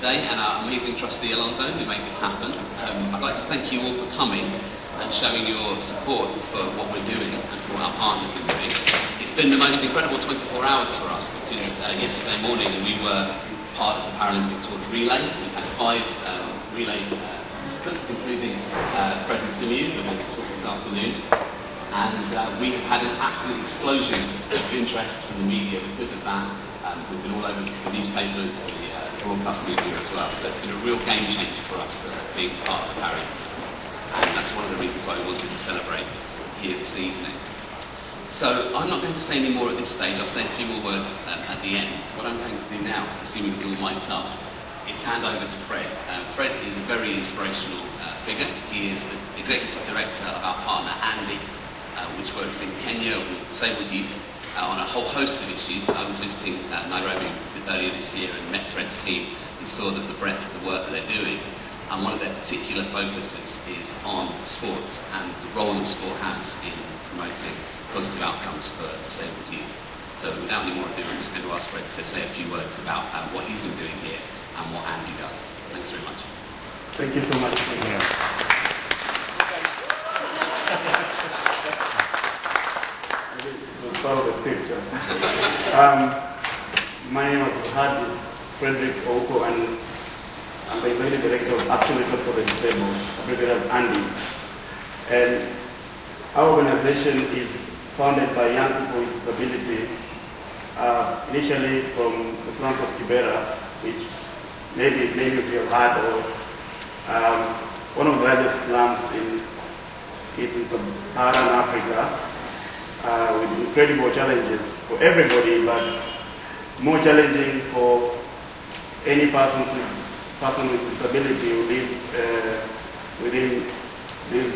today, and our amazing trustee Alonso, who made this happen. I'd like to thank you all for coming and showing your support for what we're doing and for what our partners are doing. It's been the most incredible 24 hours for us, because yesterday morning we were part of the Paralympic Torch Relay. We had 5 relay participants, including Fred and Simeon, who are going to talk this afternoon. And we have had an absolute explosion of interest from the media because of that. We've been all over the newspapers, the broadcast media as well. So it's been a real game changer for us being part of the Paralympics. And that's one of the reasons why we wanted to celebrate here this evening. So I'm not going to say any more at this stage. I'll say a few more words at the end. What I'm going to do now, assuming it's all mic'd up, is hand over to Fred. Fred is a very inspirational figure. He is the executive director of our partner, Andy, which works in Kenya with disabled youth on a whole host of issues. I was visiting Nairobi earlier this year and met Fred's team and saw that the breadth of the work that they're doing. And one of their particular focuses is on sport and the role that sport has in promoting positive outcomes for disabled youth. So without any more ado, I'm just going to ask Fred to say a few words about what he's been doing here and what Andy does. Thanks very much. Thank you so much. Part of the scripture. My name is Frederick Oko, and I'm the executive director of AbleChildAfrica for the Disabled, abbreviated as Andy. And our organization is founded by young people with disability, initially from the slums of Kibera, which maybe many of you have heard of. One of the largest slums is in sub-Saharan Africa. With incredible challenges for everybody, but more challenging for any person with disability who lives within this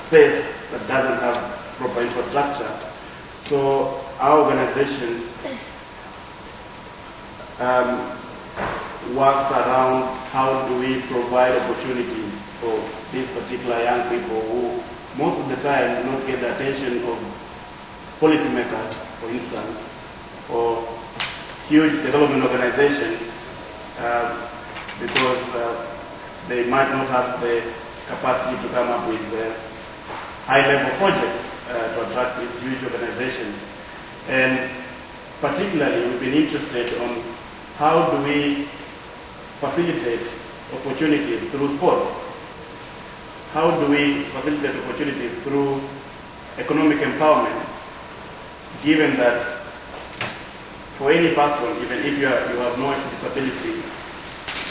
space that doesn't have proper infrastructure. So our organization works around how do we provide opportunities for these particular young people who most of the time do not get the attention of policymakers, for instance, or huge development organizations, because they might not have the capacity to come up with high-level projects to attract these huge organizations. And particularly, we've been interested on how do we facilitate opportunities through sports. How do we facilitate opportunities through economic empowerment, given that for any person, even if you have no disability,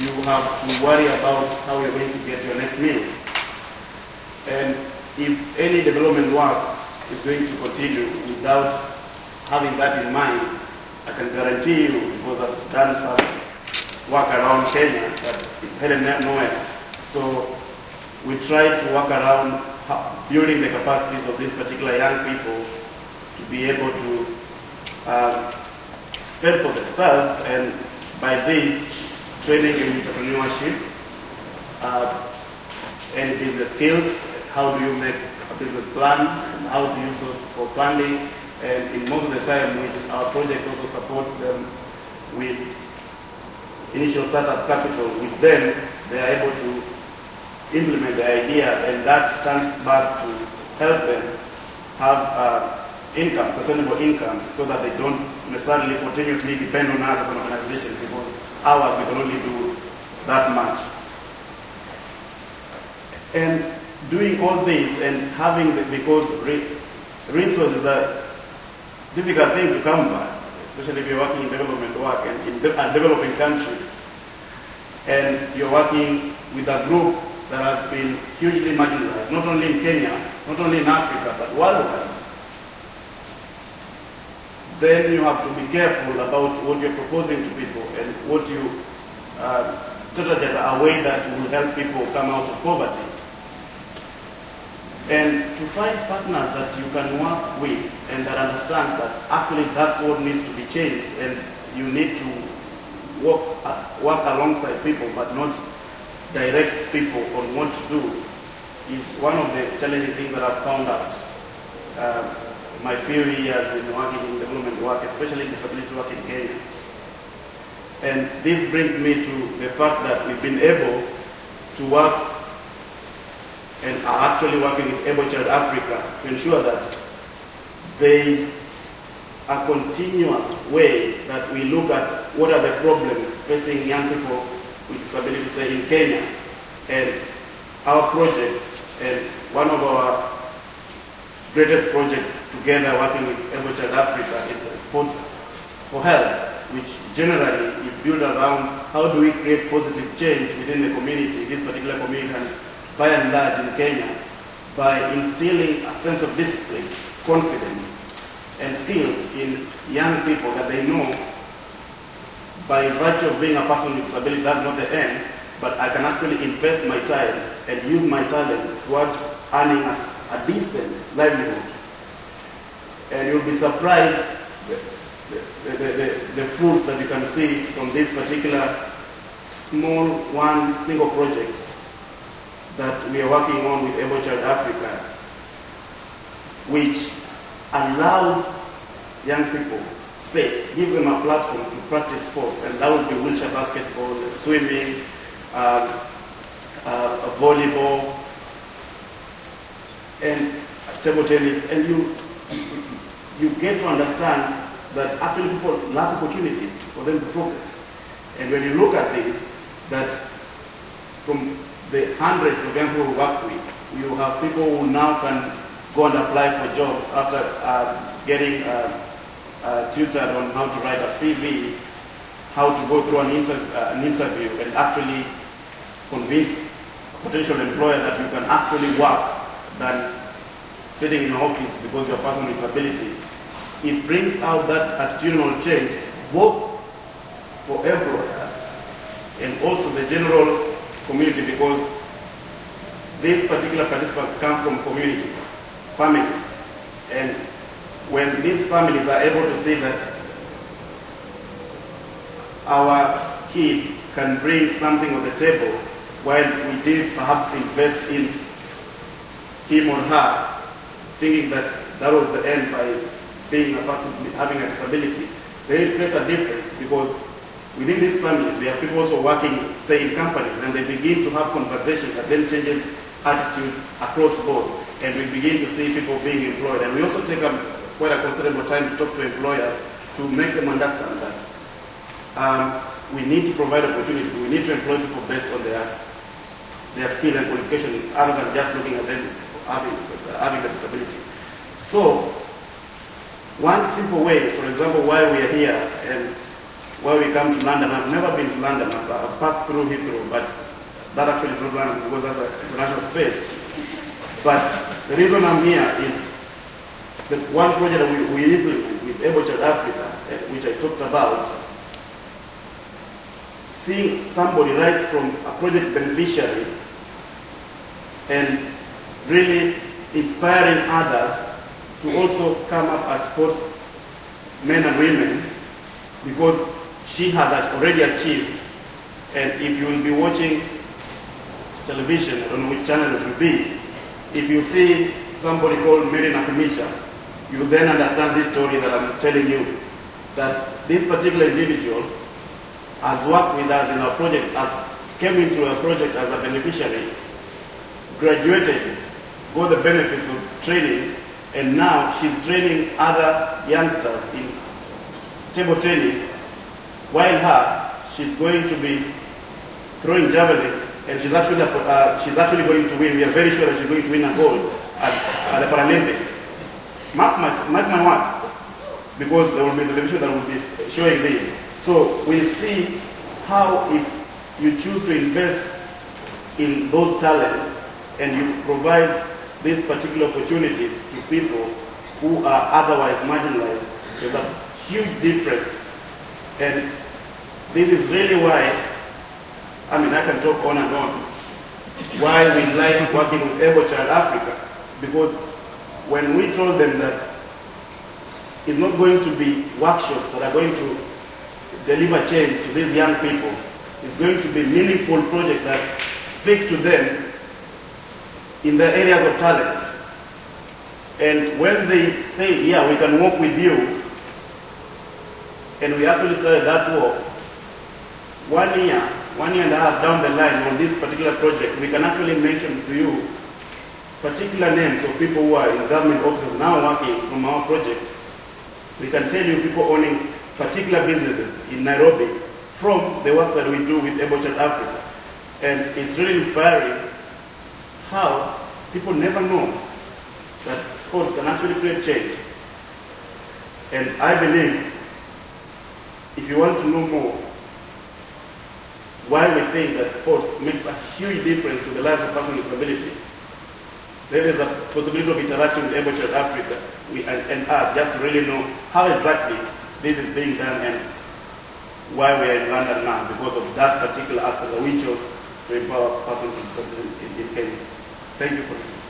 you have to worry about how you're going to get your next meal. And if any development work is going to continue without having that in mind, I can guarantee you, because I've done some work around Kenya, that it's headed nowhere. So we try to work around building the capacities of these particular young people to be able to fend for themselves, and by this, training in entrepreneurship, and business skills. How do you make a business plan? How do you source for funding? And in most of the time, which our projects also supports them with initial startup capital, which then they are able to implement the idea, and that turns back to help them have income, sustainable income, so that they don't necessarily continuously depend on us as an organization, because ours, we can only do that much. And doing all this and having, because resources are a difficult thing to come by, especially if you're working in development work and in a developing country, and you're working with a group that has been hugely marginalized, not only in Kenya, not only in Africa, but worldwide. Then you have to be careful about what you're proposing to people and what you strategize a way that will help people come out of poverty. And to find partners that you can work with and that understands that actually that's what needs to be changed, and you need to work alongside people but not direct people on what to do, is one of the challenging things that I've found out. My few years in working in development work, especially disability work in Kenya. And this brings me to the fact that we've been able to work and are actually working with AbleChildAfrica to ensure that there is a continuous way that we look at what are the problems facing young people with disabilities, say in Kenya, and our projects, and one of our greatest projects together working with AbleChildAfrica is Sports for Health, which generally is built around how do we create positive change within the community, this particular community, and by and large in Kenya, by instilling a sense of discipline, confidence, and skills in young people that they know by virtue of being a person with disability, that's not the end, but I can actually invest my time and use my talent towards earning us a decent livelihood. And you'll be surprised the fruits that you can see from this particular small single project that we are working on with AbleChildAfrica, which allows young people space, gives them a platform to practice sports, and that would be wheelchair basketball, swimming, volleyball, and table tennis, and you get to understand that actually people lack opportunities for them to progress. And when you look at this, that from the hundreds of young people we work with, you have people who now can go and apply for jobs after getting tutored on how to write a CV, how to go through an interview and actually convince a potential employer that you can actually work than sitting in an office because you're a person with disability. It brings out that attitudinal change both for employers and also the general community, because these particular participants come from communities, families, and when these families are able to see that our kid can bring something on the table while we did perhaps invest in him or her, thinking that that was the end by being a person having a disability, then it creates a difference, because within these families we have people also working, say, in companies, and they begin to have conversations that then changes attitudes across board, and we begin to see people being employed. And we also take quite a considerable time to talk to employers to make them understand that we need to provide opportunities, we need to employ people based on their skill and qualification, other than just looking at them having a disability. So, one simple way, for example, why we are here and why we come to London. I've never been to London. I've passed through Heathrow, but that actually is not London because that's an international space. But the reason I'm here is that one project that we implement with AbleChildAfrica, which I talked about, seeing somebody rise from a project beneficiary and really inspiring others to also come up as sports men and women, because she has already achieved. And if you will be watching television, I don't know which channel it will be, if you see somebody called Mary Nakumicha, you then understand this story that I'm telling you, that this particular individual has worked with us in our project, came into a project as a beneficiary, graduated, got the benefits of training, and now she's training other youngsters in table tennis, while she's going to be throwing javelin, and she's actually going to win. We are very sure that she's going to win a gold at the Paralympics. Mark my words, because there will be television that will be showing this. So we see how if you choose to invest in those talents and you provide these particular opportunities to people who are otherwise marginalized, there's a huge difference. And this is really why, I mean, I can talk on and on, why we like working with AbleChildAfrica, because when we told them that it's not going to be workshops that are going to deliver change to these young people, it's going to be meaningful projects that speak to them in the areas of talent. And when they say, yeah, we can work with you, and we actually started that work, 1 year and a half down the line on this particular project, we can actually mention to you particular names of people who are in government offices now working from our project. We can tell you people owning particular businesses in Nairobi from the work that we do with AbleChildAfrica. And it's really inspiring how people never know that sports can actually create change. And I believe if you want to know more why we think that sports makes a huge difference to the lives of persons with disability, there is a possibility of interacting with AbleChildAfrica and us just to really know how exactly this is being done and why we are in London now, because of that particular aspect that we chose to empower persons with disability in Kenya. Thank you for listening.